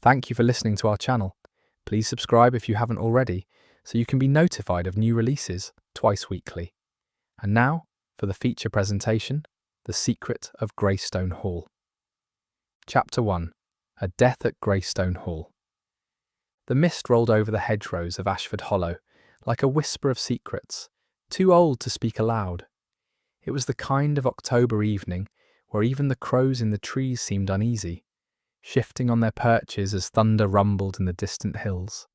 Thank you for listening to our channel. Please subscribe if you haven't already, so you can be notified of new releases twice weekly. And now, for the feature presentation, The Secret of Greystone Hall. Chapter 1. A Death at Greystone Hall. The mist rolled over the hedgerows of Ashford Hollow, like a whisper of secrets, too old to speak aloud. It was the kind of October evening where even the crows in the trees seemed uneasy, shifting on their perches as thunder rumbled in the distant hills.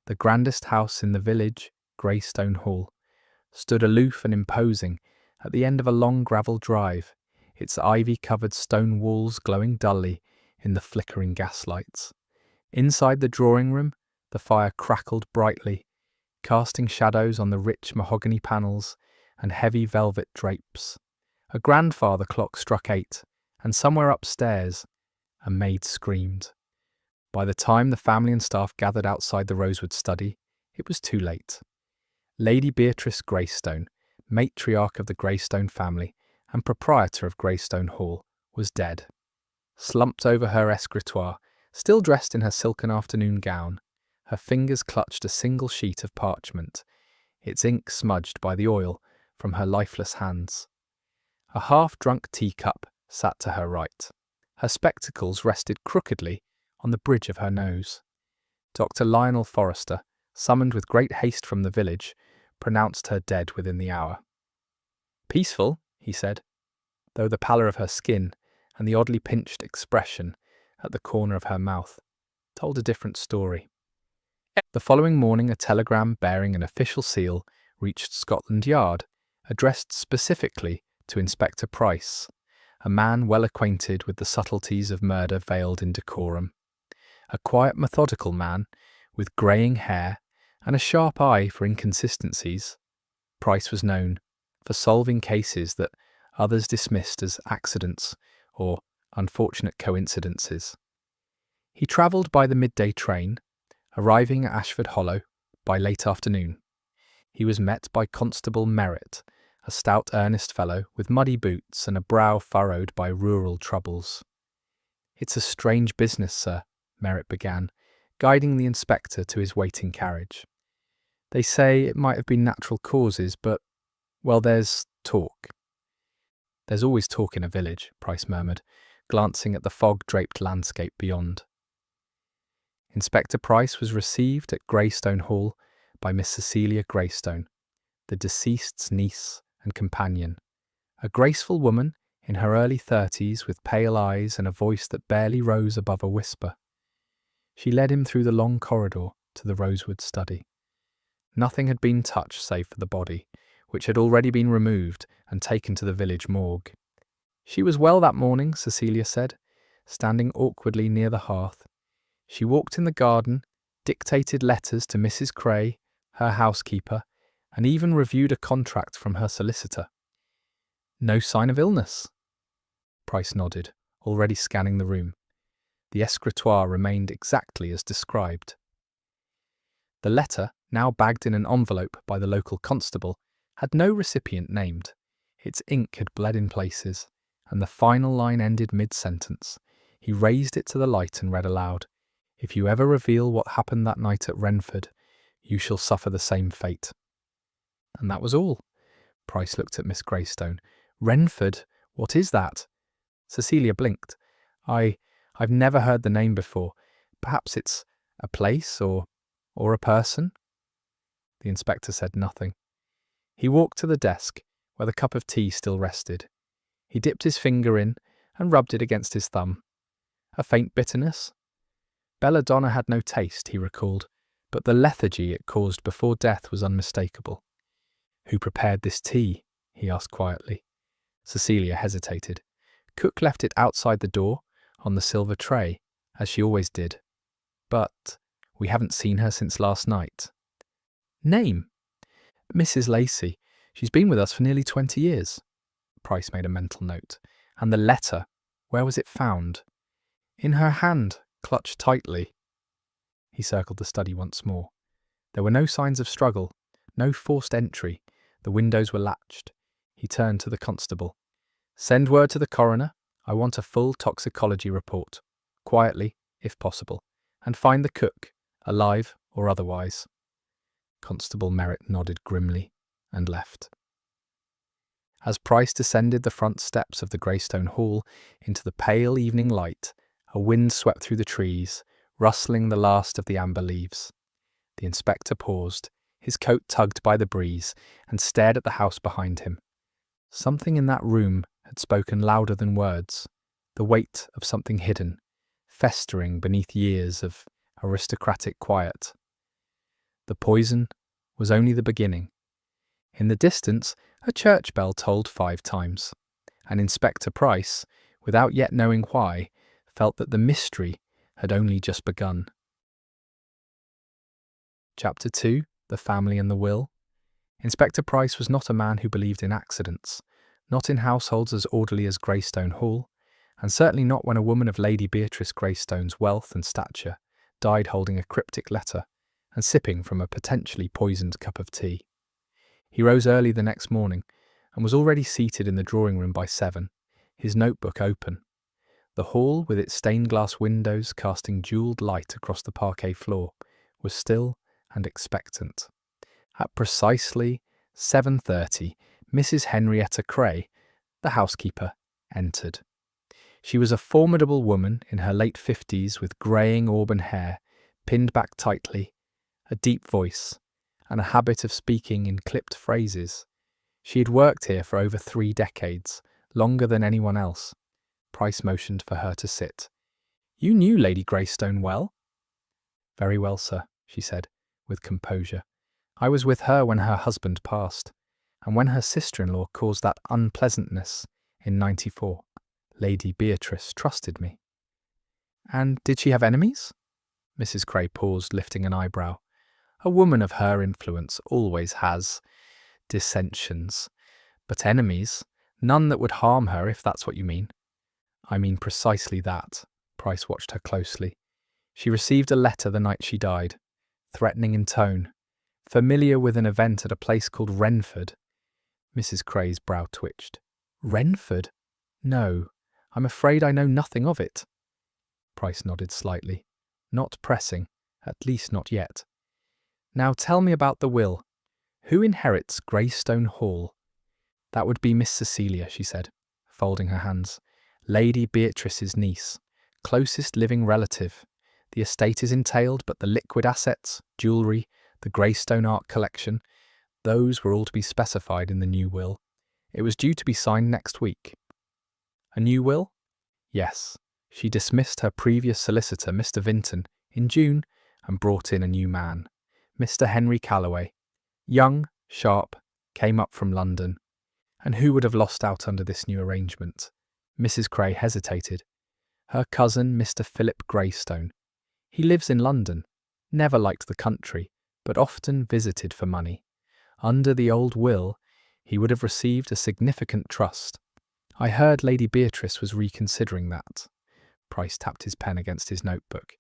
The grandest house in the village, Greystone Hall, stood aloof and imposing at the end of a long gravel drive, its ivy-covered stone walls glowing dully in the flickering gaslights. Inside the drawing-room, the fire crackled brightly, casting shadows on the rich mahogany panels and heavy velvet drapes. A grandfather clock struck 8, and somewhere upstairs, a maid screamed. By the time the family and staff gathered outside the rosewood study, it was too late. Lady Beatrice Greystone, matriarch of the Greystone family and proprietor of Greystone Hall, was dead. Slumped over her escritoire, still dressed in her silken afternoon gown, her fingers clutched a single sheet of parchment, its ink smudged by the oil from her lifeless hands. A half-drunk teacup sat to her right. Her spectacles rested crookedly on the bridge of her nose. Dr. Lionel Forrester, summoned with great haste from the village, pronounced her dead within the hour. "Peaceful," he said, though the pallor of her skin and the oddly pinched expression at the corner of her mouth told a different story. The following morning a telegram bearing an official seal reached Scotland Yard, addressed specifically to Inspector Price, a man well acquainted with the subtleties of murder veiled in decorum. A quiet, methodical man, with greying hair and a sharp eye for inconsistencies, Price was known for solving cases that others dismissed as accidents or unfortunate coincidences. He travelled by the midday train, arriving at Ashford Hollow by late afternoon. He was met by Constable Merritt, a stout, earnest fellow with muddy boots and a brow furrowed by rural troubles. "It's a strange business, sir," Merritt began, guiding the inspector to his waiting carriage. "They say it might have been natural causes, but, well, there's talk." "There's always talk in a village," Price murmured, glancing at the fog-draped landscape beyond. Inspector Price was received at Greystone Hall by Miss Cecilia Greystone, the deceased's niece and companion, a graceful woman in her early 30s with pale eyes and a voice that barely rose above a whisper. She led him through the long corridor to the rosewood study. Nothing had been touched save for the body, which had already been removed and taken to the village morgue. She was well that morning, Cecilia said, standing awkwardly near the hearth. She walked in the garden, dictated letters to Mrs. Cray, her housekeeper, and even reviewed a contract from her solicitor. "No sign of illness?" Price nodded, already scanning the room. The escritoire remained exactly as described. The letter, now bagged in an envelope by the local constable, had no recipient named. Its ink had bled in places, and the final line ended mid-sentence. He raised it to the light and read aloud, "If you ever reveal what happened that night at Renford, you shall suffer the same fate." And that was all. Price looked at Miss Greystone. "Renford? What is that?" Cecilia blinked. I've never heard the name before. Perhaps it's a place or a person?" The inspector said nothing. He walked to the desk, where the cup of tea still rested. He dipped his finger in and rubbed it against his thumb. A faint bitterness? Belladonna had no taste, he recalled, but the lethargy it caused before death was unmistakable. "Who prepared this tea?" he asked quietly. Cecilia hesitated. "Cook left it outside the door, on the silver tray, as she always did. But we haven't seen her since last night." "Name?" "Mrs. Lacey. She's been with us for nearly 20 years. Price made a mental note. "And the letter, where was it found?" "In her hand, clutched tightly." He circled the study once more. There were no signs of struggle, no forced entry. The windows were latched. He turned to the constable. "Send word to the coroner. I want a full toxicology report. Quietly, if possible. and find the cook, alive or otherwise." Constable Merritt nodded grimly and left. As Price descended the front steps of the Greystone Hall into the pale evening light, a wind swept through the trees, rustling the last of the amber leaves. The inspector paused, his coat tugged by the breeze, and stared at the house behind him. Something in that room had spoken louder than words, the weight of something hidden, festering beneath years of aristocratic quiet. The poison was only the beginning. In the distance, a church bell tolled 5 times, and Inspector Price, without yet knowing why, felt that the mystery had only just begun. Chapter 2, The Family and the Will. Inspector Price was not a man who believed in accidents, not in households as orderly as Greystone Hall, and certainly not when a woman of Lady Beatrice Greystone's wealth and stature died holding a cryptic letter and sipping from a potentially poisoned cup of tea. He rose early the next morning and was already seated in the drawing room by 7, his notebook open. The hall, with its stained glass windows casting jewelled light across the parquet floor, was still and expectant. At precisely 7:30, Mrs. Henrietta Cray, the housekeeper, entered. She was a formidable woman in her late 50s with greying auburn hair, pinned back tightly, a deep voice, and a habit of speaking in clipped phrases. She had worked here for over 3 decades, longer than anyone else. Price motioned for her to sit. "You knew Lady Greystone well?" "Very well, sir," she said, with composure. "I was with her when her husband passed, and when her sister-in-law caused that unpleasantness in '94. Lady Beatrice trusted me." "And did she have enemies?" Mrs. Cray paused, lifting an eyebrow. "A woman of her influence always has dissensions. But enemies? None that would harm her, if that's what you mean." "I mean precisely that." Price watched her closely. "She received a letter the night she died, threatening in tone, familiar with an event at a place called Renford." Mrs. Cray's brow twitched. "Renford? No, I'm afraid I know nothing of it." Price nodded slightly. "Not pressing, at least not yet. Now tell me about the will. Who inherits Greystone Hall?" "That would be Miss Cecilia," she said, folding her hands. "Lady Beatrice's niece, closest living relative. The estate is entailed, but the liquid assets, jewellery, the Greystone art collection, those were all to be specified in the new will. It was due to be signed next week." "A new will?" "Yes. She dismissed her previous solicitor, Mr. Vinton, in June and brought in a new man, Mr. Henry Calloway. Young, sharp, came up from London. And who would have lost out under this new arrangement?" Mrs. Cray hesitated. "Her cousin, Mr. Philip Greystone. He lives in London, never liked the country, but often visited for money. Under the old will, he would have received a significant trust. I heard Lady Beatrice was reconsidering that." Price tapped his pen against his notebook.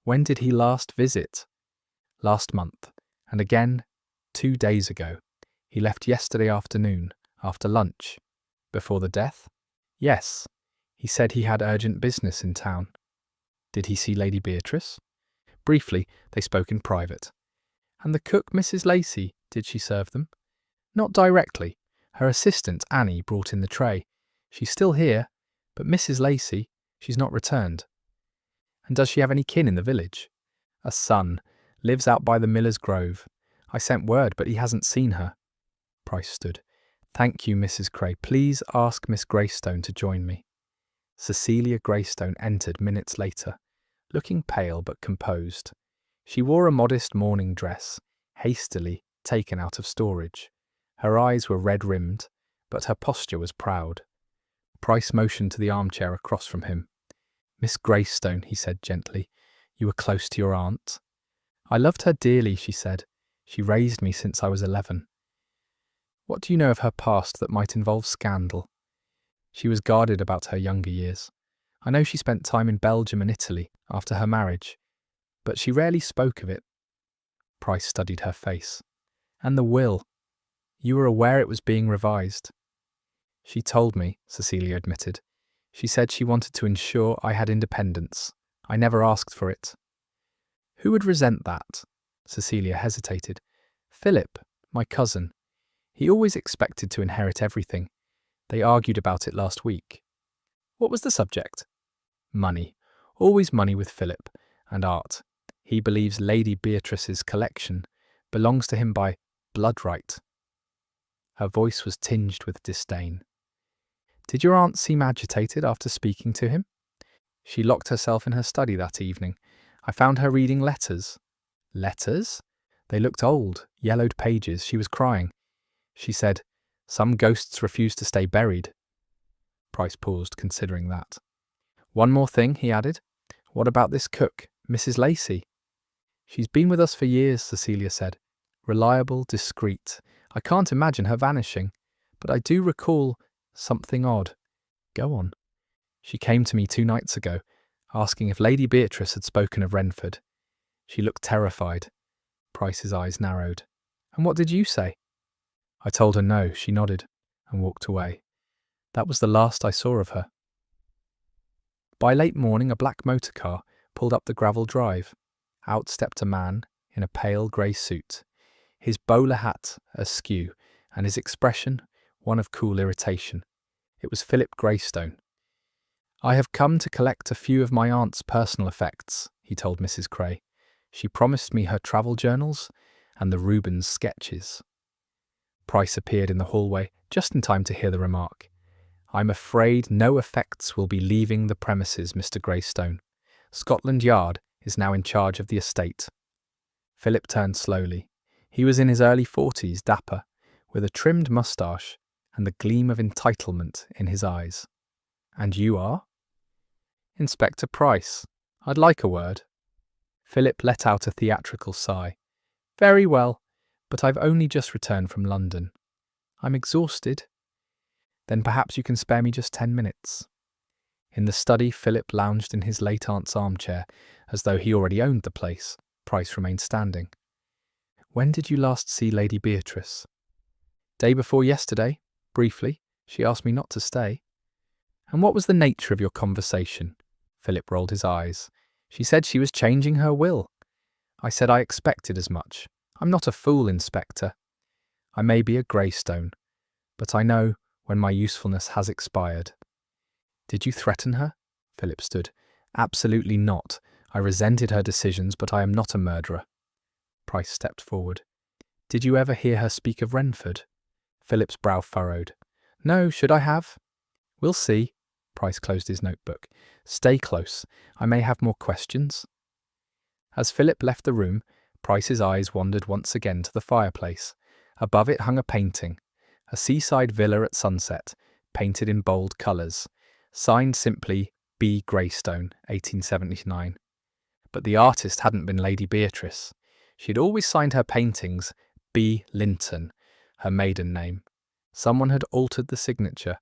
"When did he last visit?" "Last month, and again 2 days ago. He left yesterday afternoon, after lunch." "Before the death?" "Yes. He said he had urgent business in town." "Did he see Lady Beatrice?" "Briefly, they spoke in private." "And the cook, Mrs. Lacey, did she serve them?" "Not directly. Her assistant, Annie, brought in the tray. She's still here, but Mrs. Lacey, she's not returned." "And does she have any kin in the village?" "A son. Lives out by the Miller's Grove. I sent word, but he hasn't seen her." Price stood. "Thank you, Mrs. Cray. Please ask Miss Greystone to join me." Cecilia Greystone entered minutes later, looking pale but composed. She wore a modest morning dress, hastily taken out of storage. Her eyes were red-rimmed, but her posture was proud. Price motioned to the armchair across from him. "Miss Greystone," he said gently, "you were close to your aunt." "I loved her dearly," she said. "She raised me since I was 11. "What do you know of her past that might involve scandal?" "She was guarded about her younger years. I know she spent time in Belgium and Italy after her marriage, but she rarely spoke of it." Price studied her face. "And the will? You were aware it was being revised?" "She told me," Cecilia admitted. "She said she wanted to ensure I had independence. I never asked for it." Who would resent that? Cecilia hesitated. Philip, my cousin. He always expected to inherit everything. They argued about it last week. What was the subject? Money. Always money with Philip. And art. He believes Lady Beatrice's collection belongs to him by blood right. Her voice was tinged with disdain. Did your aunt seem agitated after speaking to him? She locked herself in her study that evening. I found her reading letters. Letters? They looked old, yellowed pages. She was crying. She said, "Some ghosts refuse to stay buried." Price paused, considering that. One more thing, he added. What about this cook, Mrs. Lacey? She's been with us for years, Cecilia said. Reliable, discreet. I can't imagine her vanishing, but I do recall something odd. Go on. She came to me 2 nights ago, asking if Lady Beatrice had spoken of Renford. She looked terrified. Price's eyes narrowed. And what did you say? I told her no, she nodded, and walked away. That was the last I saw of her. By late morning, a black motor car pulled up the gravel drive. Out stepped a man in a pale grey suit, his bowler hat askew, and his expression one of cool irritation. It was Philip Greystone. I have come to collect a few of my aunt's personal effects, he told Mrs. Cray. She promised me her travel journals and the Rubens sketches. Price appeared in the hallway just in time to hear the remark. I'm afraid no effects will be leaving the premises, Mr. Greystone. Scotland Yard is now in charge of the estate. Philip turned slowly. He was in his early 40s, dapper, with a trimmed moustache and the gleam of entitlement in his eyes. And you are? Inspector Price. I'd like a word. Philip let out a theatrical sigh. Very well, but I've only just returned from London. I'm exhausted. Then perhaps you can spare me just 10 minutes. In the study, Philip lounged in his late aunt's armchair, as though he already owned the place. Price remained standing. When did you last see Lady Beatrice? Day before yesterday, briefly. She asked me not to stay. And what was the nature of your conversation? Philip rolled his eyes. She said she was changing her will. I said I expected as much. I'm not a fool, Inspector. I may be a Greystone, but I know when my usefulness has expired. Did you threaten her? Philip stood. Absolutely not. I resented her decisions, but I am not a murderer. Price stepped forward. Did you ever hear her speak of Renford? Philip's brow furrowed. No, should I have? We'll see. Price closed his notebook. Stay close. I may have more questions. As Philip left the room, Price's eyes wandered once again to the fireplace. Above it hung a painting, a seaside villa at sunset, painted in bold colours, signed simply B. Greystone, 1879. But the artist hadn't been Lady Beatrice. She had always signed her paintings B. Linton, her maiden name. Someone had altered the signature.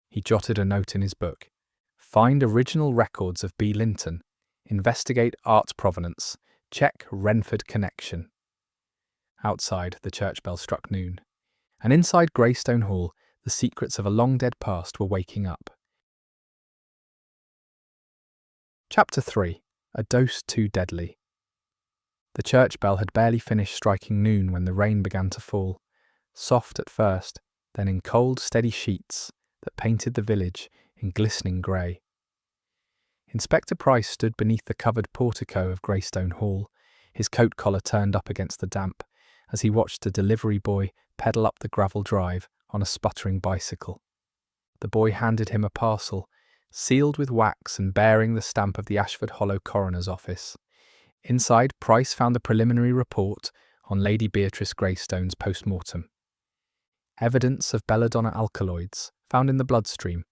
He jotted a note in his book. Find original records of B. Linton. Investigate art provenance. Check Renford connection. Outside, the church bell struck noon. And inside Greystone Hall, the secrets of a long-dead past were waking up. Chapter 3. A Dose Too Deadly. The church bell had barely finished striking noon when the rain began to fall, soft at first, then in cold, steady sheets that painted the village in glistening grey. Inspector Price stood beneath the covered portico of Greystone Hall, his coat collar turned up against the damp, as he watched a delivery boy pedal up the gravel drive on a sputtering bicycle. The boy handed him a parcel, sealed with wax and bearing the stamp of the Ashford Hollow coroner's office. Inside, Price found the preliminary report on Lady Beatrice Greystone's post-mortem. Evidence of belladonna alkaloids found in the bloodstream,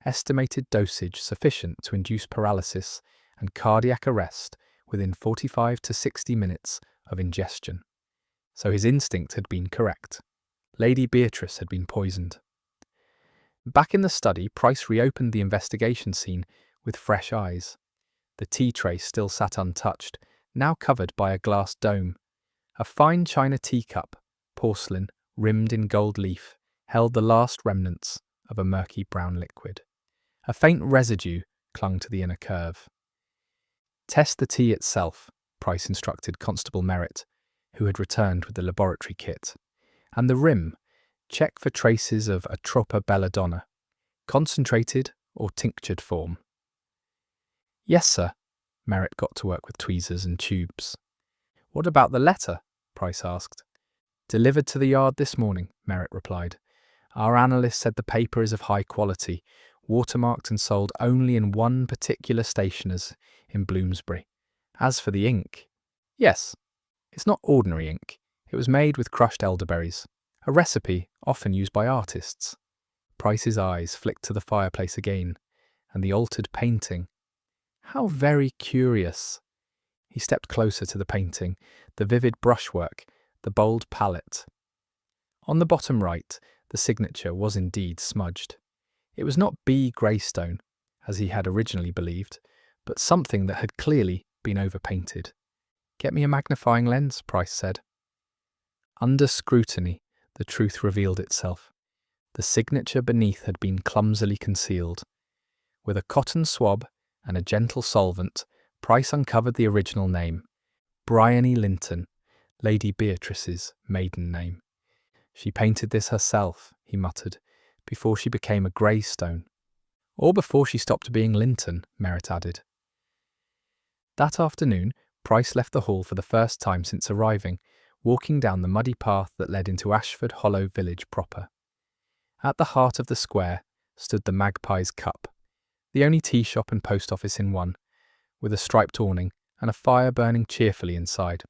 estimated dosage sufficient to induce paralysis and cardiac arrest within 45 to 60 minutes of ingestion. So his instinct had been correct. Lady Beatrice had been poisoned. Back in the study, Price reopened the investigation scene with fresh eyes. The tea tray still sat untouched, now covered by a glass dome. A fine china teacup, porcelain, rimmed in gold leaf, held the last remnants of a murky brown liquid. A faint residue clung to the inner curve. Test the tea itself, Price instructed Constable Merritt, who had returned with the laboratory kit. And the rim, check for traces of Atropa belladonna, concentrated or tinctured form. Yes, sir. Merritt got to work with tweezers and tubes. What about the letter? Price asked. Delivered to the yard this morning, Merritt replied. Our analyst said the paper is of high quality, watermarked and sold only in one particular stationer's in Bloomsbury. As for the ink, yes, it's not ordinary ink. It was made with crushed elderberries, a recipe often used by artists. Price's eyes flicked to the fireplace again, and the altered painting. How very curious. He stepped closer to the painting, the vivid brushwork, the bold palette. On the bottom right, the signature was indeed smudged. It was not B. Greystone, as he had originally believed, but something that had clearly been overpainted. Get me a magnifying lens, Price said. Under scrutiny, the truth revealed itself. The signature beneath had been clumsily concealed. With a cotton swab and a gentle solvent, Price uncovered the original name, Bryony Linton, Lady Beatrice's maiden name. She painted this herself, he muttered, before she became a Greystone. Or before she stopped being Linton, Merritt added. That afternoon, Price left the hall for the first time since arriving, walking down the muddy path that led into Ashford Hollow village proper. At the heart of the square stood the Magpie's Cup, the only tea shop and post office in one, with a striped awning and a fire burning cheerfully inside.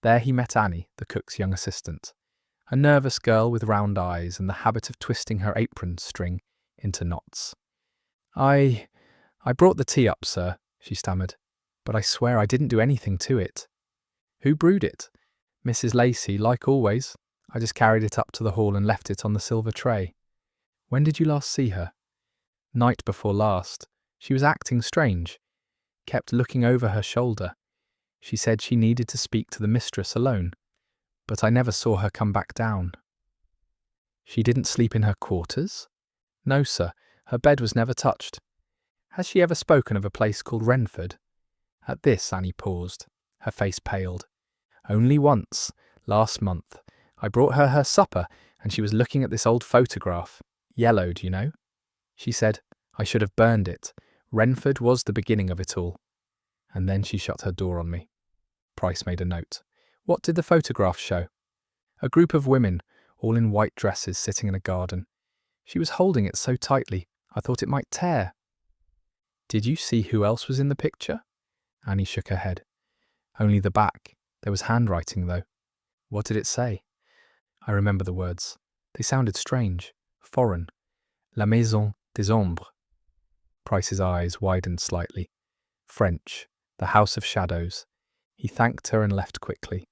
There he met Annie, the cook's young assistant, a nervous girl with round eyes and the habit of twisting her apron string into knots. I brought the tea up, sir, she stammered, but I swear I didn't do anything to it. Who brewed it? Mrs. Lacey, like always. I just carried it up to the hall and left it on the silver tray. When did you last see her? Night before last. She was acting strange. Kept looking over her shoulder. She said she needed to speak to the mistress alone, but I never saw her come back down. She didn't sleep in her quarters? No, sir. Her bed was never touched. Has she ever spoken of a place called Renford? At this, Annie paused. Her face paled. Only once, last month. I brought her supper, and she was looking at this old photograph. Yellowed, you know. She said, I should have burned it. Renford was the beginning of it all. And then she shut her door on me. Price made a note. What did the photograph show? A group of women, all in white dresses, sitting in a garden. She was holding it so tightly, I thought it might tear. Did you see who else was in the picture? Annie shook her head. Only the back. There was handwriting, though. What did it say? I remember the words. They sounded strange, foreign. La Maison des Ombres. Price's eyes widened slightly. French, the House of Shadows. He thanked her and left quickly.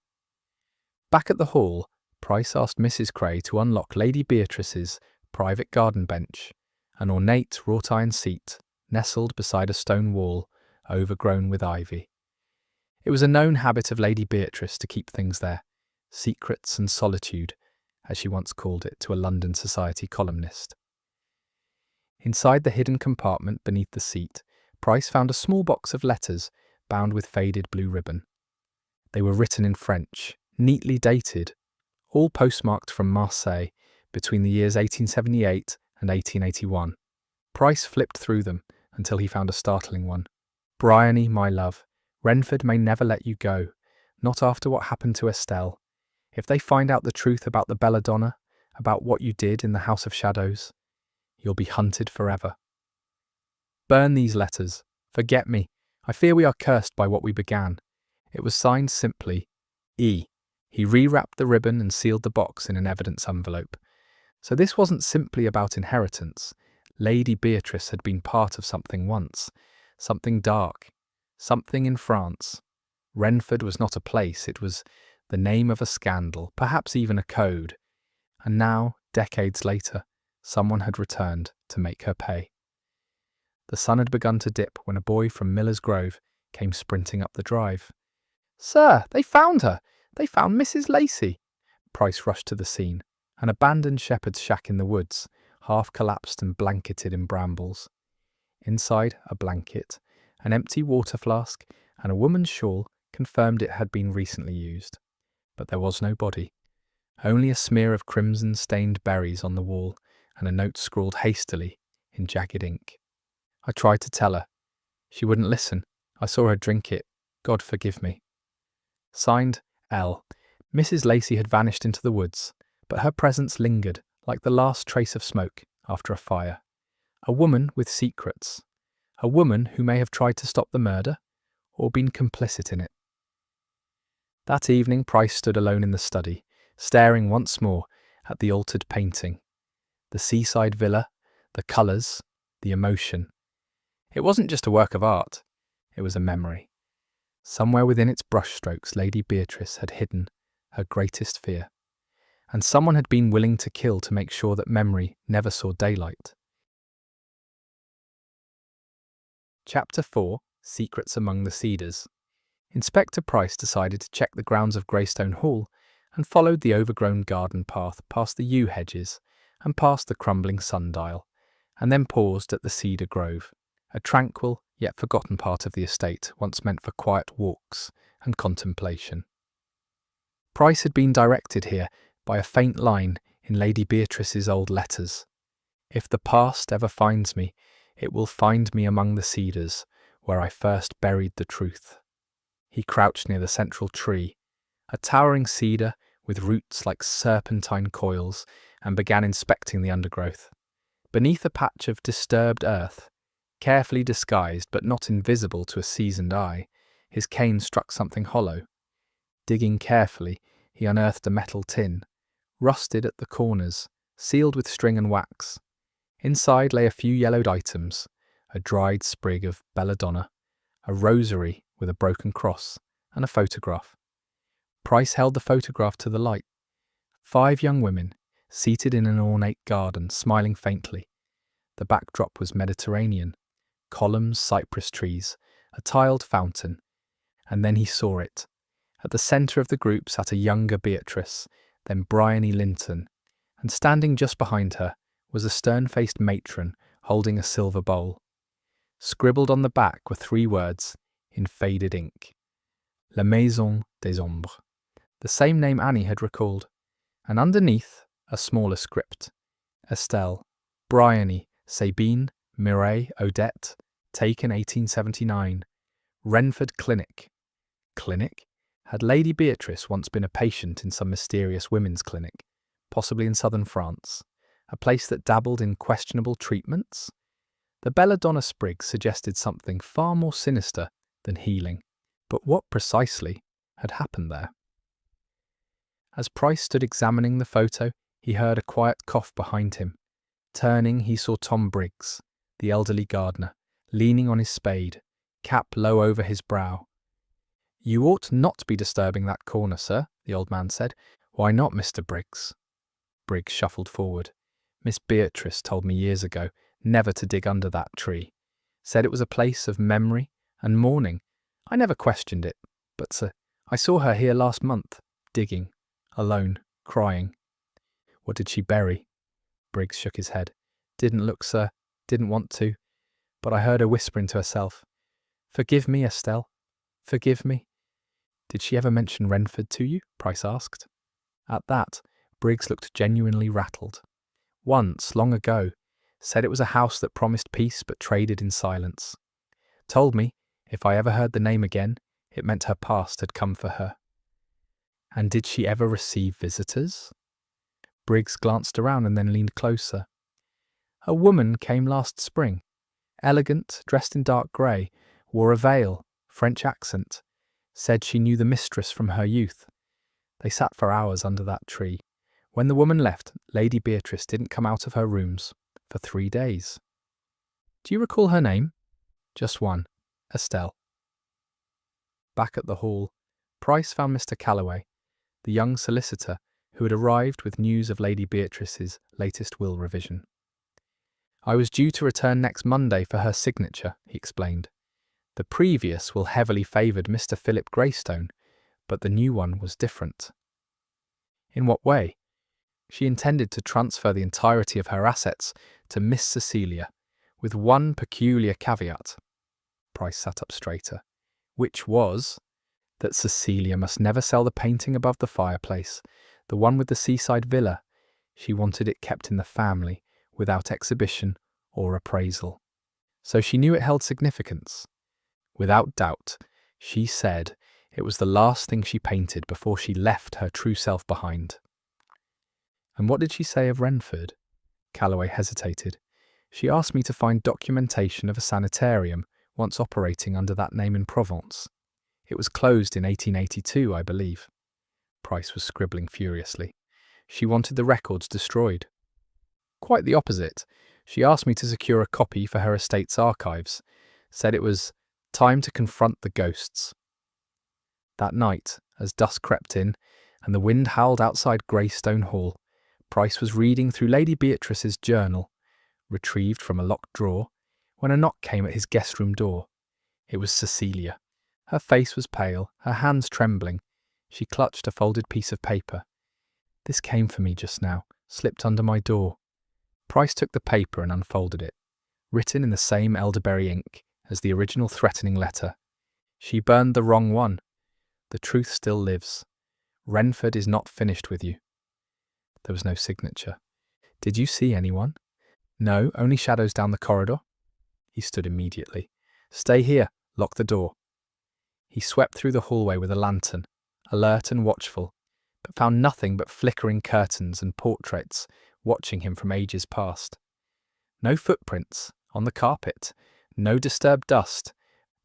Back at the hall, Price asked Mrs. Cray to unlock Lady Beatrice's private garden bench, an ornate wrought-iron seat nestled beside a stone wall overgrown with ivy. It was a known habit of Lady Beatrice to keep things there, secrets and solitude, as she once called it to a London society columnist. Inside the hidden compartment beneath the seat, Price found a small box of letters bound with faded blue ribbon. They were written in French, neatly dated, all postmarked from Marseille between the years 1878 and 1881. Price flipped through them until he found a startling one. Bryony, my love, Renford may never let you go, not after what happened to Estelle. If they find out the truth about the belladonna, about what you did in the House of Shadows, you'll be hunted forever. Burn these letters. Forget me. I fear we are cursed by what we began. It was signed simply, E. He rewrapped the ribbon and sealed the box in an evidence envelope. So this wasn't simply about inheritance. Lady Beatrice had been part of something once, something dark, something in France. Renford was not a place, it was the name of a scandal, perhaps even a code. And now, decades later, someone had returned to make her pay. The sun had begun to dip when a boy from Miller's Grove came sprinting up the drive. Sir, they found her! They found Mrs. Lacey! Price rushed to the scene, an abandoned shepherd's shack in the woods, half collapsed and blanketed in brambles. Inside, a blanket, an empty water flask, and a woman's shawl confirmed it had been recently used. But there was no body, only a smear of crimson-stained berries on the wall and a note scrawled hastily in jagged ink. I tried to tell her. She wouldn't listen. I saw her drink it. God forgive me. Signed, L. Mrs. Lacey had vanished into the woods, but her presence lingered like the last trace of smoke after a fire. A woman with secrets. A woman who may have tried to stop the murder or been complicit in it. That evening Price stood alone in the study, staring once more at the altered painting. The seaside villa, the colours, the emotion. It wasn't just a work of art, it was a memory. Somewhere within its brushstrokes Lady Beatrice had hidden her greatest fear, and someone had been willing to kill to make sure that memory never saw daylight. Chapter 4. Secrets Among the Cedars. Inspector Price decided to check the grounds of Greystone Hall and followed the overgrown garden path past the yew hedges and past the crumbling sundial, and then paused at the cedar grove, a tranquil yet forgotten part of the estate once meant for quiet walks and contemplation. Price had been directed here by a faint line in Lady Beatrice's old letters. If the past ever finds me, it will find me among the cedars, where I first buried the truth. He crouched near the central tree, a towering cedar with roots like serpentine coils, and began inspecting the undergrowth. Beneath a patch of disturbed earth, carefully disguised but not invisible to a seasoned eye, his cane struck something hollow. Digging carefully, he unearthed a metal tin, rusted at the corners, sealed with string and wax. Inside lay a few yellowed items, a dried sprig of belladonna, a rosary with a broken cross, and a photograph. Price held the photograph to the light. 5 young women, seated in an ornate garden, smiling faintly. The backdrop was Mediterranean, columns, cypress trees, a tiled fountain. And then he saw it. At the centre of the group sat a younger Beatrice, then Bryony Linton, and standing just behind her was a stern-faced matron holding a silver bowl. Scribbled on the back were 3 words in faded ink. La Maison des Ombres, the same name Annie had recalled, and underneath a smaller script. Estelle, Bryony, Sabine, Mireille, Odette, taken 1879. Renford Clinic. Clinic? Had Lady Beatrice once been a patient in some mysterious women's clinic, possibly in southern France, a place that dabbled in questionable treatments? The belladonna sprig suggested something far more sinister than healing, but what precisely had happened there? As Price stood examining the photo, he heard a quiet cough behind him. Turning, he saw Tom Briggs, the elderly gardener, leaning on his spade, cap low over his brow. "You ought not be disturbing that corner, sir," the old man said. "Why not, Mr. Briggs?" Briggs shuffled forward. "Miss Beatrice told me years ago never to dig under that tree. Said it was a place of memory and mourning. I never questioned it, but, sir, I saw her here last month, digging, alone, crying." "What did she bury?" Briggs shook his head. "Didn't look, sir. Didn't want to. But I heard her whispering to herself, 'Forgive me, Estelle. Forgive me.'" "Did she ever mention Renford to you?" Price asked. At that, Briggs looked genuinely rattled. "Once, long ago. Said it was a house that promised peace but traded in silence. Told me, if I ever heard the name again, it meant her past had come for her." "And did she ever receive visitors?" Briggs glanced around and then leaned closer. "A woman came last spring. Elegant, dressed in dark grey, wore a veil, French accent. Said she knew the mistress from her youth. They sat for hours under that tree. When the woman left, Lady Beatrice didn't come out of her rooms for 3 days. Do you recall her name?" "Just one. Estelle." Back at the hall, Price found Mr. Calloway, the young solicitor who had arrived with news of Lady Beatrice's latest will revision. "I was due to return next Monday for her signature," he explained. "The previous will heavily favoured Mr. Philip Greystone, but the new one was different." "In what way?" "She intended to transfer the entirety of her assets to Miss Cecilia, with one peculiar caveat." Price sat up straighter. "Which was that Cecilia must never sell the painting above the fireplace, the one with the seaside villa. She wanted it kept in the family, without exhibition or appraisal. So she knew it held significance. Without doubt, she said it was the last thing she painted before she left her true self behind. And what did she say of Renford? Calloway hesitated. She asked me to find documentation of a sanitarium once operating under that name in Provence. It was closed in 1882, I believe. Price was scribbling furiously. She wanted the records destroyed. Quite the opposite. She asked me to secure a copy for her estate's archives, said it was time to confront the ghosts. That night, as dusk crept in and the wind howled outside Greystone Hall, Price was reading through Lady Beatrice's journal, retrieved from a locked drawer, when a knock came at his guest room door. It was Cecilia. Her face was pale, her hands trembling. She clutched a folded piece of paper. "This came for me just now, slipped under my door." Price took the paper and unfolded it, written in the same elderberry ink as the original threatening letter. "She burned the wrong one. The truth still lives. Renford is not finished with you." There was no signature. "Did you see anyone?" "No, only shadows down the corridor." He stood immediately. "Stay here. Lock the door." He swept through the hallway with a lantern, alert and watchful, but found nothing but flickering curtains and portraits watching him from ages past. No footprints on the carpet, no disturbed dust,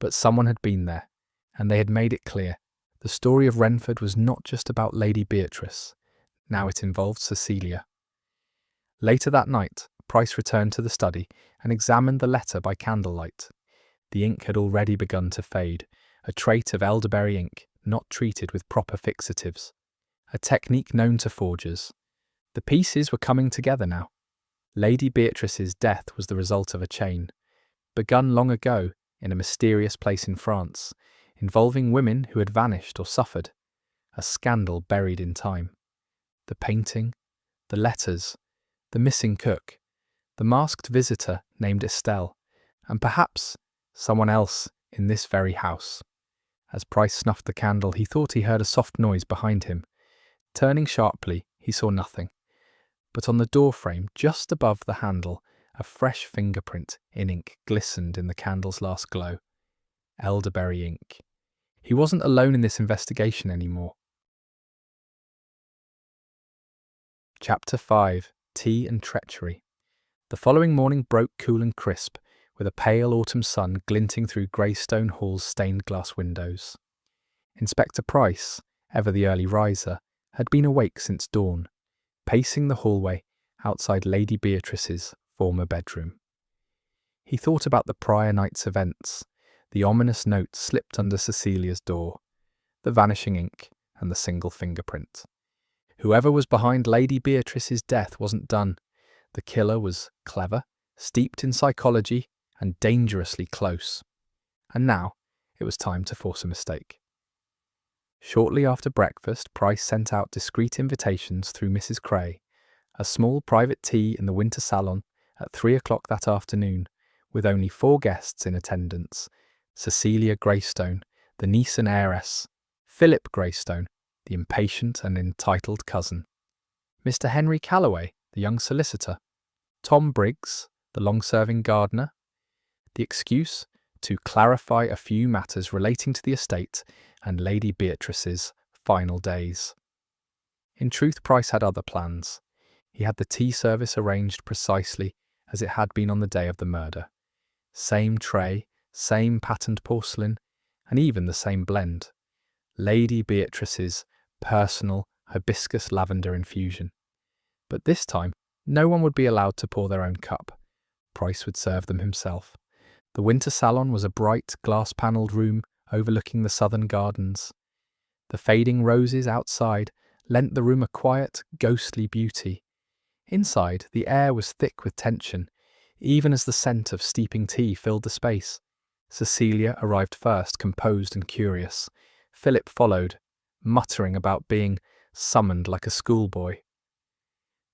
but someone had been there, and they had made it clear. The story of Renford was not just about Lady Beatrice. Now it involved Cecilia. Later that night, Price returned to the study and examined the letter by candlelight. The ink had already begun to fade, a trait of elderberry ink not treated with proper fixatives, a technique known to forgers. The pieces were coming together now. Lady Beatrice's death was the result of a chain, begun long ago in a mysterious place in France, involving women who had vanished or suffered, a scandal buried in time. The painting, the letters, the missing cook, the masked visitor named Estelle, and perhaps someone else in this very house. As Price snuffed the candle, he thought he heard a soft noise behind him. Turning sharply, he saw nothing, but on the doorframe, just above the handle, a fresh fingerprint in ink glistened in the candle's last glow. Elderberry ink. He wasn't alone in this investigation anymore. Chapter 5. Tea and Treachery. The following morning broke cool and crisp, with a pale autumn sun glinting through Greystone Hall's stained glass windows. Inspector Price, ever the early riser, had been awake since dawn, pacing the hallway outside Lady Beatrice's former bedroom. He thought about the prior night's events, the ominous note slipped under Cecilia's door, the vanishing ink, and the single fingerprint. Whoever was behind Lady Beatrice's death wasn't done. The killer was clever, steeped in psychology, and dangerously close. And now it was time to force a mistake. Shortly after breakfast, Price sent out discreet invitations through Mrs. Cray, a small private tea in the winter salon at 3 o'clock that afternoon, with only 4 guests in attendance: Cecilia Greystone, the niece and heiress; Philip Greystone, the impatient and entitled cousin; Mr. Henry Calloway, the young solicitor; Tom Briggs, the long-serving gardener. The excuse? To clarify a few matters relating to the estate and Lady Beatrice's final days. In truth, Price had other plans. He had the tea service arranged precisely as it had been on the day of the murder. Same tray, same patterned porcelain, and even the same blend. Lady Beatrice's personal hibiscus lavender infusion. But this time, no one would be allowed to pour their own cup. Price would serve them himself. The winter salon was a bright, glass-panelled room overlooking the southern gardens. The fading roses outside lent the room a quiet, ghostly beauty. Inside, the air was thick with tension, even as the scent of steeping tea filled the space. Cecilia arrived first, composed and curious. Philip followed, muttering about being summoned like a schoolboy.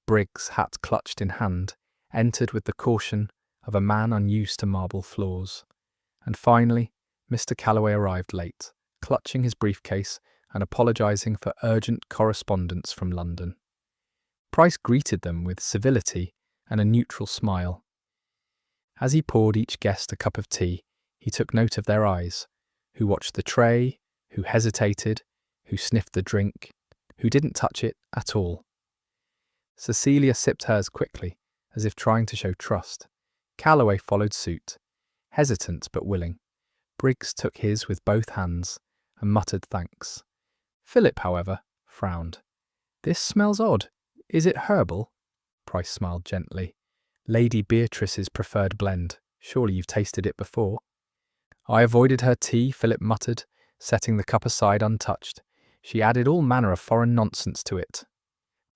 Briggs, hat clutched in hand, entered with the caution of a man unused to marble floors. And finally, Mr. Calloway arrived late, clutching his briefcase and apologising for urgent correspondence from London. Price greeted them with civility and a neutral smile. As he poured each guest a cup of tea, he took note of their eyes, who watched the tray, who hesitated, who sniffed the drink, who didn't touch it at all. Cecilia sipped hers quickly, as if trying to show trust. Calloway followed suit, hesitant but willing. Briggs took his with both hands and muttered thanks. Philip, however, frowned. "This smells odd. Is it herbal?" Price smiled gently. "Lady Beatrice's preferred blend. Surely you've tasted it before." "I avoided her tea," Philip muttered, setting the cup aside untouched. "She added all manner of foreign nonsense to it."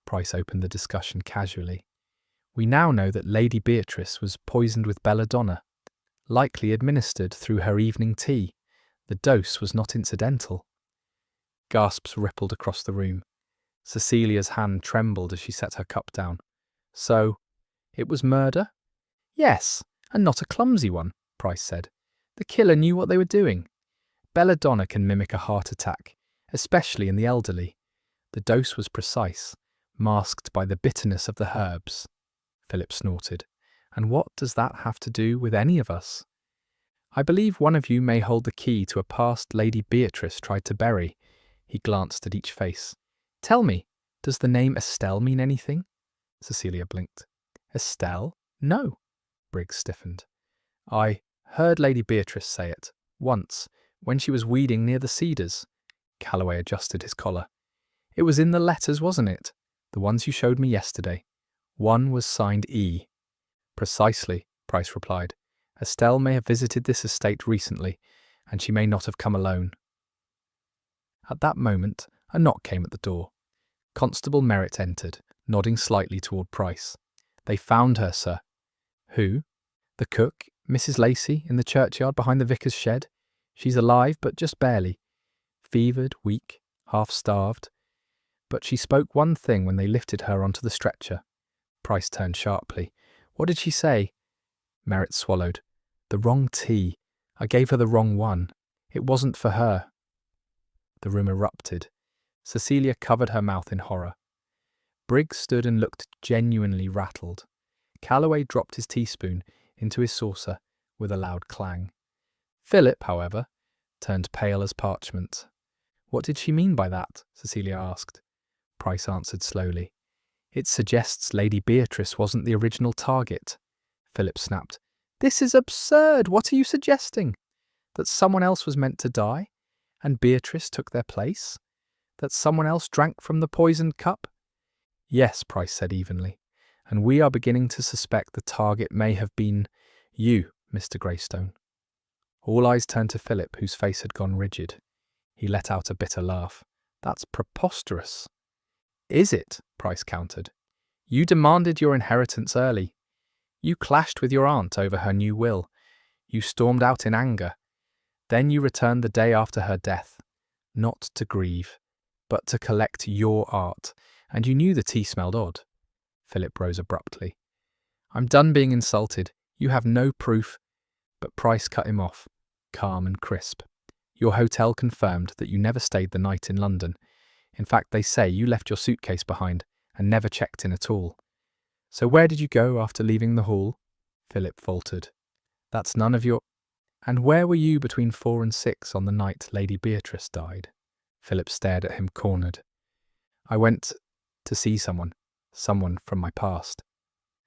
Price opened the discussion casually. "We now know that Lady Beatrice was poisoned with belladonna, likely administered through her evening tea. The dose was not incidental." Gasps rippled across the room. Cecilia's hand trembled as she set her cup down. "So, it was murder?" "Yes, and not a clumsy one," Price said. "The killer knew what they were doing. Belladonna can mimic a heart attack, especially in the elderly. The dose was precise, masked by the bitterness of the herbs." Philip snorted. "And what does that have to do with any of us?" "I believe one of you may hold the key to a past Lady Beatrice tried to bury." He glanced at each face. "Tell me, does the name Estelle mean anything?" Cecilia blinked. "Estelle? No." Briggs stiffened. "I heard Lady Beatrice say it, once, when she was weeding near the cedars." Calloway adjusted his collar. "It was in the letters, wasn't it? The ones you showed me yesterday. One was signed E." "Precisely," Price replied. "Estelle may have visited this estate recently, and she may not have come alone." At that moment, a knock came at the door. Constable Merritt entered, nodding slightly toward Price. "They found her, sir." "Who?" "The cook, Mrs. Lacey, in the churchyard behind the vicar's shed. She's alive, but just barely. Fevered, weak, half-starved. But she spoke one thing when they lifted her onto the stretcher." Price turned sharply. "What did she say?" Merritt swallowed. "The wrong tea. I gave her the wrong one. It wasn't for her." The room erupted. Cecilia covered her mouth in horror. Briggs stood and looked genuinely rattled. Calloway dropped his teaspoon into his saucer with a loud clang. Philip, however, turned pale as parchment. "What did she mean by that?" Cecilia asked. Price answered slowly. "It suggests Lady Beatrice wasn't the original target." Philip snapped. "This is absurd! What are you suggesting? That someone else was meant to die, and Beatrice took their place? That someone else drank from the poisoned cup?" "Yes," Price said evenly, "and we are beginning to suspect the target may have been you, Mr. Greystone." All eyes turned to Philip, whose face had gone rigid. He let out a bitter laugh. "That's preposterous." "Is it?" Price countered. "You demanded your inheritance early. You clashed with your aunt over her new will. You stormed out in anger. Then you returned the day after her death, not to grieve, but to collect your art, and you knew the tea smelled odd." Philip rose abruptly. "I'm done being insulted. You have no proof." But Price cut him off, calm and crisp. "Your hotel confirmed that you never stayed the night in London. In fact, they say you left your suitcase behind and never checked in at all. So where did you go after leaving the hall?" Philip faltered. "That's none of your—" "And where were you between 4 and 6 on the night Lady Beatrice died?" Philip stared at him, cornered. "I went to see someone from my past."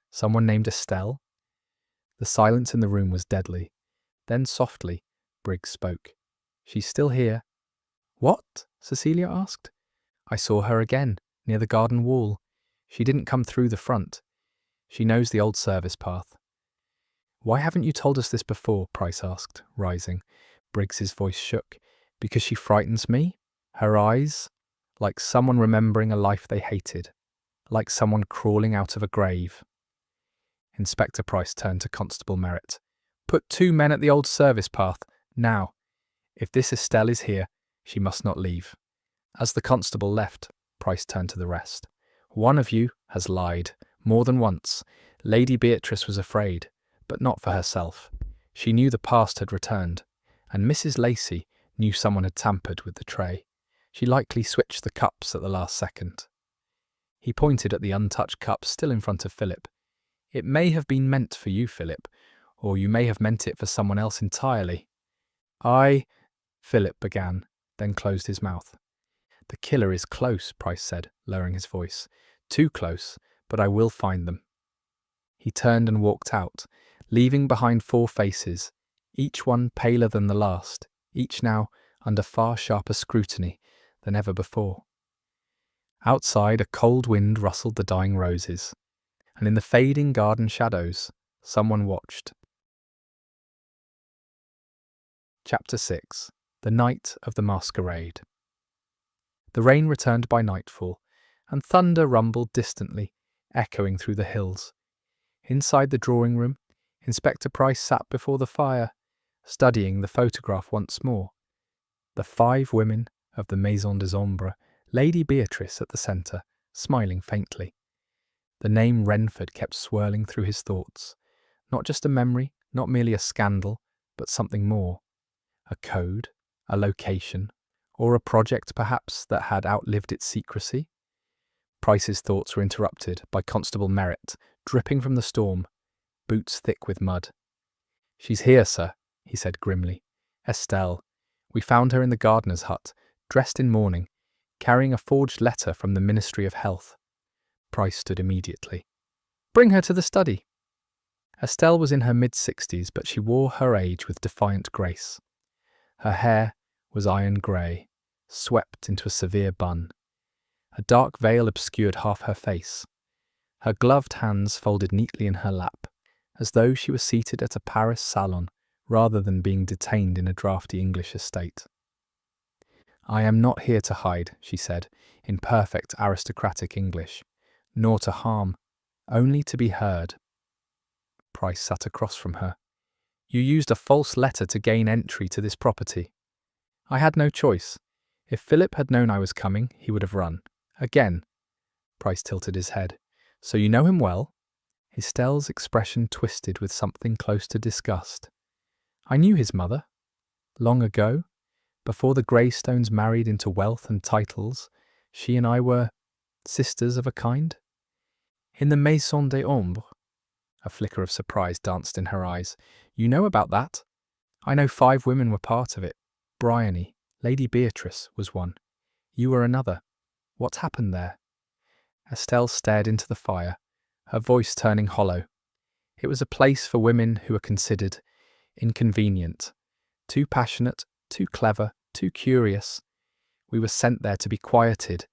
"Someone named Estelle?" The silence in the room was deadly. Then softly, Briggs spoke. "She's still here." "What?" Cecilia asked. "I saw her again, near the garden wall. She didn't come through the front. She knows the old service path." "Why haven't you told us this before?" Price asked, rising. Briggs's voice shook. "Because she frightens me? Her eyes? Like someone remembering a life they hated. Like someone crawling out of a grave." Inspector Price turned to Constable Merritt. "Put 2 men at the old service path, now. If this Estelle is here, she must not leave." As the constable left, Price turned to the rest. "One of you has lied, more than once. Lady Beatrice was afraid, but not for herself. She knew the past had returned, and Mrs. Lacey knew someone had tampered with the tray. She likely switched the cups at the last second. He pointed at the untouched cup still in front of Philip. It may have been meant for you, Philip, or you may have meant it for someone else entirely. Philip began, then closed his mouth. The killer is close, Price said, lowering his voice. Too close, but I will find them. He turned and walked out, leaving behind 4 faces, each one paler than the last, each now under far sharper scrutiny than ever before. Outside, a cold wind rustled the dying roses, and in the fading garden shadows, someone watched. Chapter 6. The Night of the Masquerade. The rain returned by nightfall, and thunder rumbled distantly, echoing through the hills. Inside the drawing room, Inspector Price sat before the fire, studying the photograph once more. The 5 women of the Maison des Ombres, Lady Beatrice at the centre, smiling faintly. The name Renford kept swirling through his thoughts. Not just a memory, not merely a scandal, but something more. A code, a location, or a project perhaps that had outlived its secrecy? Price's thoughts were interrupted by Constable Merritt, dripping from the storm, boots thick with mud. "She's here, sir," he said grimly. "Estelle. We found her in the gardener's hut, dressed in mourning, carrying a forged letter from the Ministry of Health." Price stood immediately. "Bring her to the study." Estelle was in her mid-60s, but she wore her age with defiant grace. Her hair was iron grey, swept into a severe bun. A dark veil obscured half her face. Her gloved hands folded neatly in her lap, as though she were seated at a Paris salon rather than being detained in a drafty English estate. "I am not here to hide," she said, in perfect aristocratic English, "nor to harm, only to be heard." Price sat across from her. "You used a false letter to gain entry to this property." "I had no choice. If Philip had known I was coming, he would have run. Again." Price tilted his head. "So you know him well?" Estelle's expression twisted with something close to disgust. "I knew his mother. Long ago, before the Greystones married into wealth and titles, she and I were sisters of a kind. In the Maison des Ombres." A flicker of surprise danced in her eyes. "You know about that? I know 5 women were part of it. Bryony, Lady Beatrice, was one. You were another. What happened there?" Estelle stared into the fire, her voice turning hollow. It was a place for women who were considered inconvenient, too passionate, too clever, too curious. We were sent there to be quieted,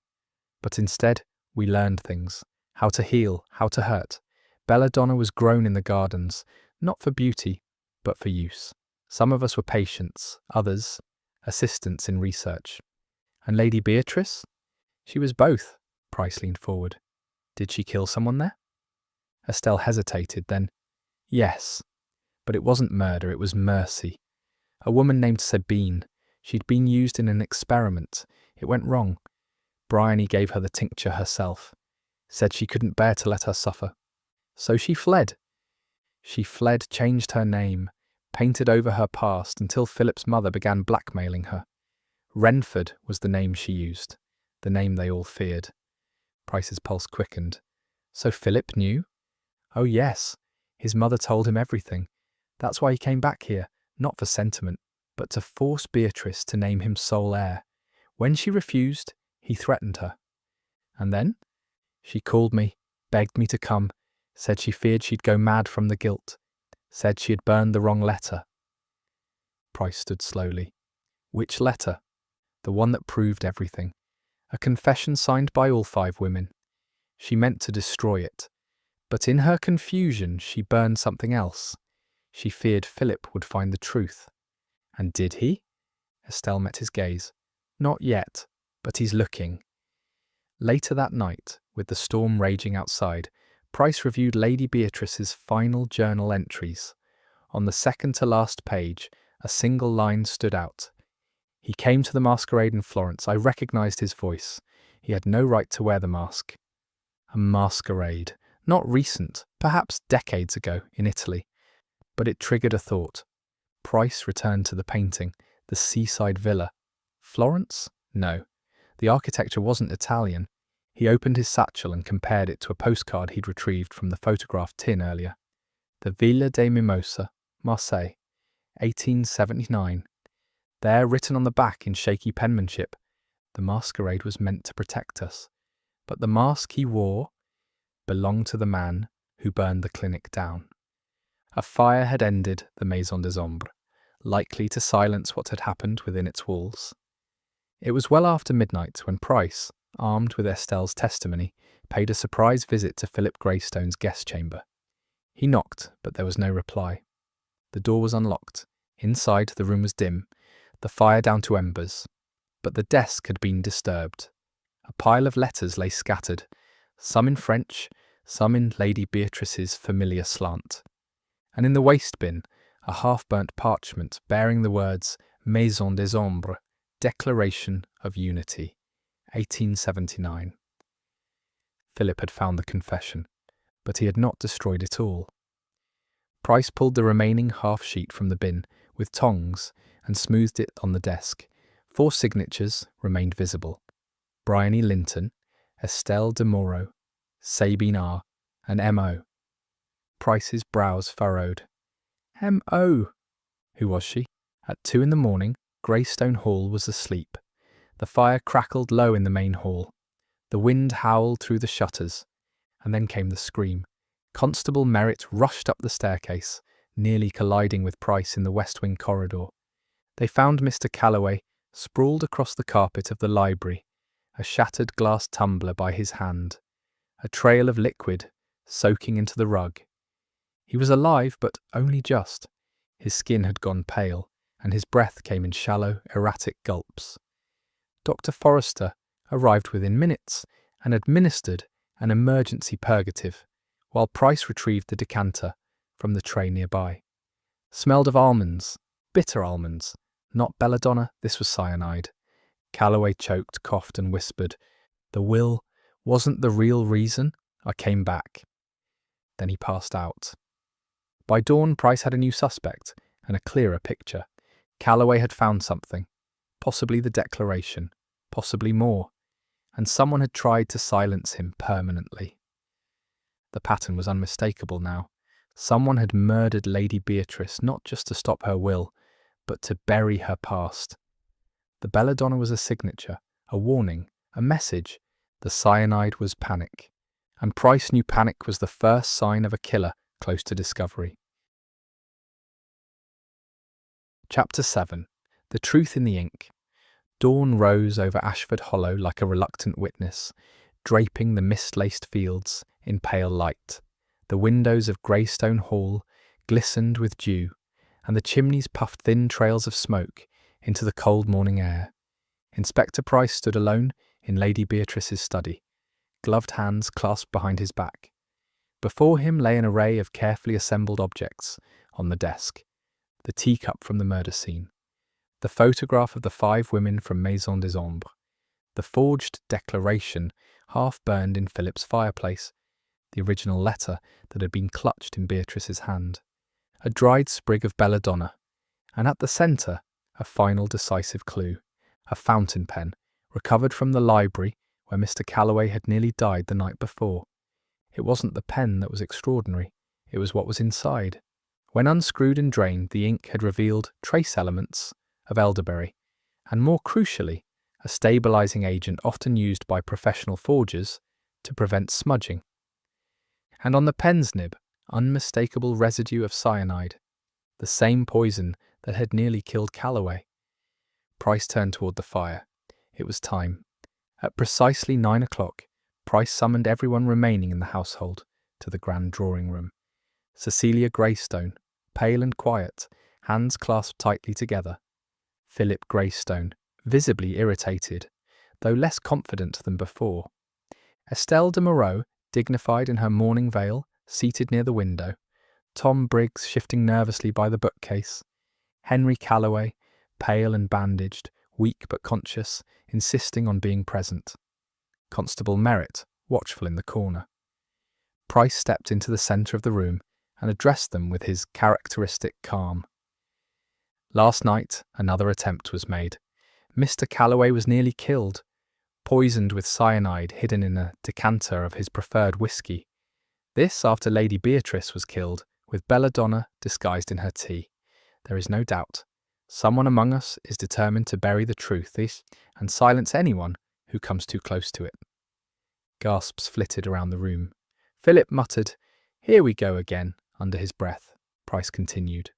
but instead we learned things, how to heal, how to hurt. Belladonna was grown in the gardens, not for beauty, but for use. Some of us were patients, others assistants in research. And Lady Beatrice? She was both. Price leaned forward. "Did she kill someone there?" Estelle hesitated, then, "Yes. But it wasn't murder, it was mercy. A woman named Sabine. She'd been used in an experiment. It went wrong. Bryony gave her the tincture herself. Said she couldn't bear to let her suffer. So she fled. She fled, changed her name, painted over her past until Philip's mother began blackmailing her. Renford was the name she used, the name they all feared." Price's pulse quickened. "So Philip knew?" "Oh yes. His mother told him everything. That's why he came back here, not for sentiment, but to force Beatrice to name him sole heir. When she refused, he threatened her. And then? She called me, begged me to come, said she feared she'd go mad from the guilt, said she had burned the wrong letter." Price stood slowly. "Which letter?" "The one that proved everything. A confession signed by all 5 women. She meant to destroy it. But in her confusion, she burned something else. She feared Philip would find the truth." "And did he?" Estelle met his gaze. "Not yet, but he's looking." Later that night, with the storm raging outside, Price reviewed Lady Beatrice's final journal entries. On the second-to-last page, a single line stood out. "He came to the masquerade in Florence. I recognised his voice. He had no right to wear the mask." A masquerade. Not recent, perhaps decades ago, in Italy. But it triggered a thought. Price returned to the painting. The seaside villa. Florence? No. The architecture wasn't Italian. He opened his satchel and compared it to a postcard he'd retrieved from the photograph tin earlier. The Villa de Mimosa, Marseille, 1879. There, written on the back in shaky penmanship, the masquerade was meant to protect us. But the mask he wore belonged to the man who burned the clinic down. A fire had ended the Maison des Ombres, likely to silence what had happened within its walls. It was well after midnight when Price, armed with Estelle's testimony, paid a surprise visit to Philip Greystone's guest chamber. He knocked, but there was no reply. The door was unlocked. Inside, the room was dim, the fire down to embers. But the desk had been disturbed. A pile of letters lay scattered, some in French, some in Lady Beatrice's familiar slant. And in the waste bin, a half-burnt parchment bearing the words Maison des Ombres, Declaration of Unity, 1879. Philip had found the confession, but he had not destroyed it all. Price pulled the remaining half-sheet from the bin with tongs and smoothed it on the desk. 4 signatures remained visible. Bryony Linton, Estelle de Moreau, Sabine R., and M.O. Price's brows furrowed. M.O. Who was she? At 2 a.m, Greystone Hall was asleep. The fire crackled low in the main hall. The wind howled through the shutters. And then came the scream. Constable Merritt rushed up the staircase, nearly colliding with Price in the West Wing corridor. They found Mr. Calloway sprawled across the carpet of the library, a shattered glass tumbler by his hand, a trail of liquid soaking into the rug. He was alive, but only just. His skin had gone pale, and his breath came in shallow, erratic gulps. Dr. Forrester arrived within minutes and administered an emergency purgative, while Price retrieved the decanter from the tray nearby. Smelled of almonds, bitter almonds, not belladonna, this was cyanide. Calloway choked, coughed and whispered, "The will wasn't the real reason I came back." Then he passed out. By dawn, Price had a new suspect and a clearer picture. Calloway had found something, possibly the declaration, possibly more, and someone had tried to silence him permanently. The pattern was unmistakable now. Someone had murdered Lady Beatrice not just to stop her will, but to bury her past. The belladonna was a signature, a warning, a message. The cyanide was panic. And Price knew panic was the first sign of a killer close to discovery. Chapter 7. The Truth in the Ink. Dawn rose over Ashford Hollow like a reluctant witness, draping the mist-laced fields in pale light. The windows of Greystone Hall glistened with dew, and the chimneys puffed thin trails of smoke into the cold morning air. Inspector Price stood alone in Lady Beatrice's study, gloved hands clasped behind his back. Before him lay an array of carefully assembled objects on the desk. The teacup from the murder scene, the photograph of the 5 women from Maison des Ombres, the forged declaration half burned in Philip's fireplace, the original letter that had been clutched in Beatrice's hand, a dried sprig of belladonna, and at the centre, a final decisive clue, a fountain pen, recovered from the library where Mr. Calloway had nearly died the night before. It wasn't the pen that was extraordinary, it was what was inside. When unscrewed and drained, the ink had revealed trace elements of elderberry, and more crucially, a stabilizing agent often used by professional forgers to prevent smudging. And on the pen's nib, unmistakable residue of cyanide, the same poison that had nearly killed Calloway. Price turned toward the fire. It was time. At precisely 9 o'clock, Price summoned everyone remaining in the household to the grand drawing room. Cecilia Greystone, pale and quiet, hands clasped tightly together. Philip Greystone, visibly irritated, though less confident than before. Estelle de Moreau, dignified in her mourning veil, seated near the window. Tom Briggs shifting nervously by the bookcase. Henry Calloway, pale and bandaged, weak but conscious, insisting on being present. Constable Merritt, watchful in the corner. Price stepped into the centre of the room and addressed them with his characteristic calm. Last night, another attempt was made. Mr. Calloway was nearly killed, poisoned with cyanide hidden in a decanter of his preferred whiskey. This after Lady Beatrice was killed, with belladonna disguised in her tea. There is no doubt. Someone among us is determined to bury the truth and silence anyone who comes too close to it. Gasps flitted around the room. Philip muttered, "Here we go again," under his breath. Price continued,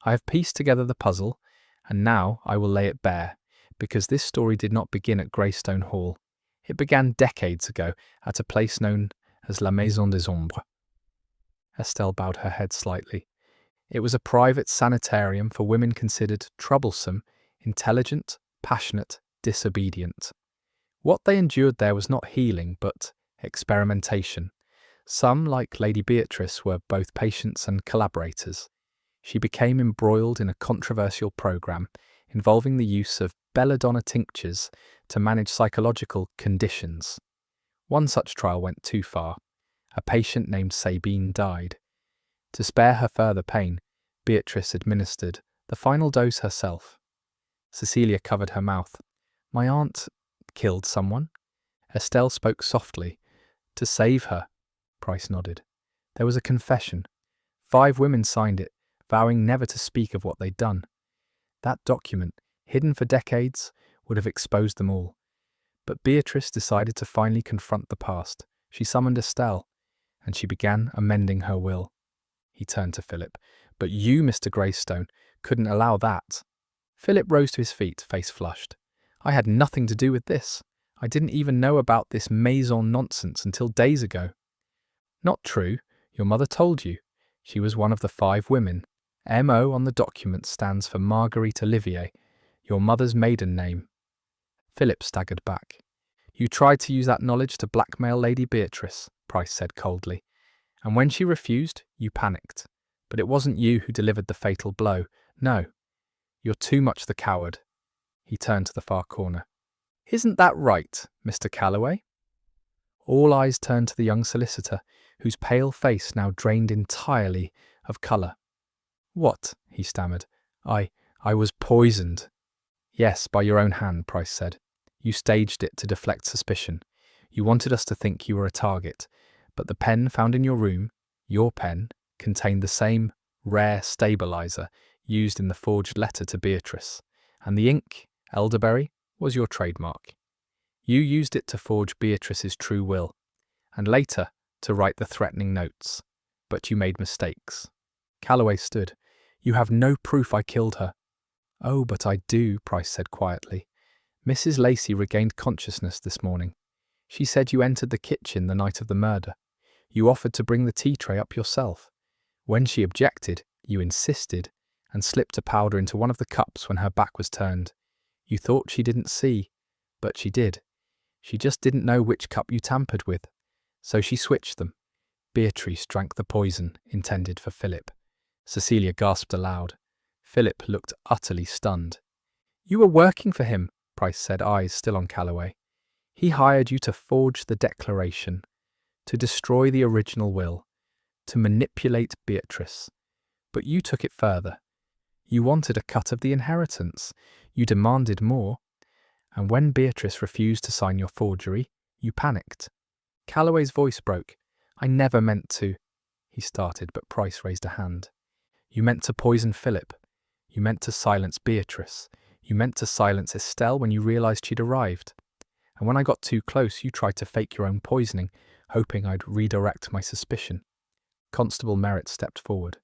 "I have pieced together the puzzle, and now I will lay it bare, because this story did not begin at Greystone Hall. It began decades ago at a place known as La Maison des Ombres." Estelle bowed her head slightly. It was a private sanitarium for women considered troublesome, intelligent, passionate, disobedient. What they endured there was not healing, but experimentation. Some, like Lady Beatrice, were both patients and collaborators. She became embroiled in a controversial program involving the use of belladonna tinctures to manage psychological conditions. One such trial went too far. A patient named Sabine died. To spare her further pain, Beatrice administered the final dose herself. Cecilia covered her mouth. "My aunt killed someone?" Estelle spoke softly. "To save her." Price nodded. "There was a confession. 5 women signed it, vowing never to speak of what they'd done. That document, hidden for decades, would have exposed them all. But Beatrice decided to finally confront the past. She summoned Estelle, and she began amending her will." He turned to Philip. "But you, Mr. Greystone, couldn't allow that." Philip rose to his feet, face flushed. "I had nothing to do with this. I didn't even know about this maison nonsense until days ago." "Not true. Your mother told you. She was one of the 5 women. M.O. on the document stands for Marguerite Olivier, your mother's maiden name." Philip staggered back. "You tried to use that knowledge to blackmail Lady Beatrice," Price said coldly. "And when she refused, you panicked. But it wasn't you who delivered the fatal blow. No, you're too much the coward." He turned to the far corner. "Isn't that right, Mr. Calloway?" All eyes turned to the young solicitor, whose pale face now drained entirely of colour. "What?" he stammered. I was poisoned." "Yes, by your own hand," Price said. "You staged it to deflect suspicion. You wanted us to think you were a target, but the pen found in your room, your pen, contained the same rare stabilizer used in the forged letter to Beatrice, and the ink, elderberry, was your trademark. You used it to forge Beatrice's true will, and later to write the threatening notes. But you made mistakes." Calloway stood. "You have no proof I killed her." "Oh, but I do," Price said quietly. "Mrs. Lacey regained consciousness this morning. She said you entered the kitchen the night of the murder. You offered to bring the tea tray up yourself. When she objected, you insisted, and slipped a powder into one of the cups when her back was turned. You thought she didn't see, but she did. She just didn't know which cup you tampered with. So she switched them. Beatrice drank the poison intended for Philip." Cecilia gasped aloud. Philip looked utterly stunned. "You were working for him," Price said, eyes still on Calloway. "He hired you to forge the declaration, to destroy the original will, to manipulate Beatrice. But you took it further. You wanted a cut of the inheritance. You demanded more. And when Beatrice refused to sign your forgery, you panicked." Calloway's voice broke. "I never meant to," he started, but Price raised a hand. "You meant to poison Philip. You meant to silence Beatrice. You meant to silence Estelle when you realised she'd arrived. And when I got too close, you tried to fake your own poisoning, hoping I'd redirect my suspicion." Constable Merritt stepped forward.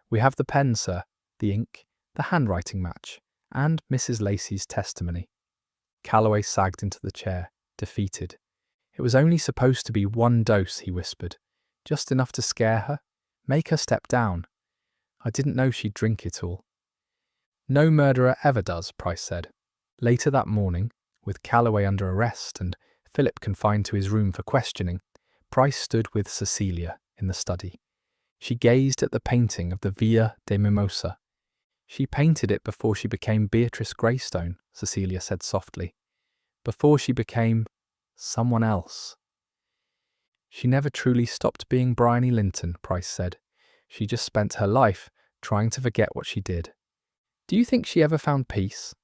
"We have the pen, sir, the ink, the handwriting match, and Mrs. Lacey's testimony." Calloway sagged into the chair, defeated. "It was only supposed to be 1 dose, he whispered. "Just enough to scare her, make her step down. I didn't know she'd drink it all." "No murderer ever does," Price said. Later that morning, with Calloway under arrest and Philip confined to his room for questioning, Price stood with Cecilia in the study. She gazed at the painting of the Via de Mimosa. "She painted it before she became Beatrice Greystone," Cecilia said softly. "Before she became someone else." "She never truly stopped being Bryony Linton," Price said. "She just spent her life trying to forget what she did." Do you think she ever found peace?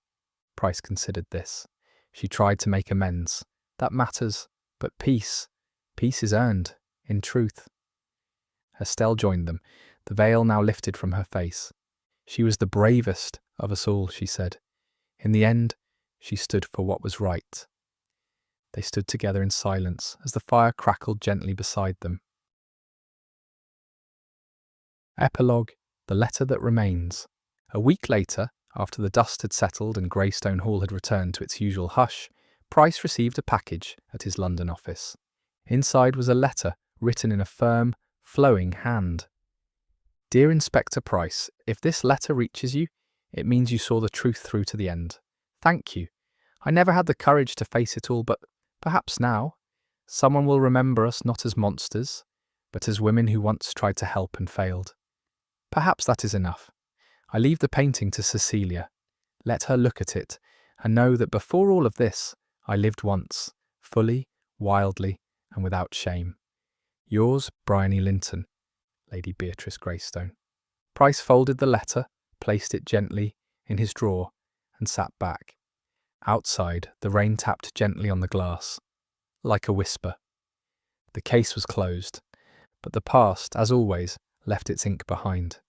Price considered this. She tried to make amends. That matters, but peace is earned, in truth. Estelle joined them, the veil now lifted from her face. She was the bravest of us all, she said. In the end, she stood for what was right. They stood together in silence as the fire crackled gently beside them. Epilogue, the letter that remains. A week later, after the dust had settled and Greystone Hall had returned to its usual hush, Price received a package at his London office. Inside was a letter written in a firm, flowing hand. Dear Inspector Price, if this letter reaches you, it means you saw the truth through to the end. Thank you. I never had the courage to face it all, but perhaps now, someone will remember us not as monsters, but as women who once tried to help and failed. Perhaps that is enough. I leave the painting to Cecilia. Let her look at it, and know that before all of this, I lived once, fully, wildly, and without shame. Yours, Bryony Linton, Lady Beatrice Greystone. Price folded the letter, placed it gently in his drawer, and sat back. Outside, the rain tapped gently on the glass, like a whisper. The case was closed, but the past, as always, left its ink behind.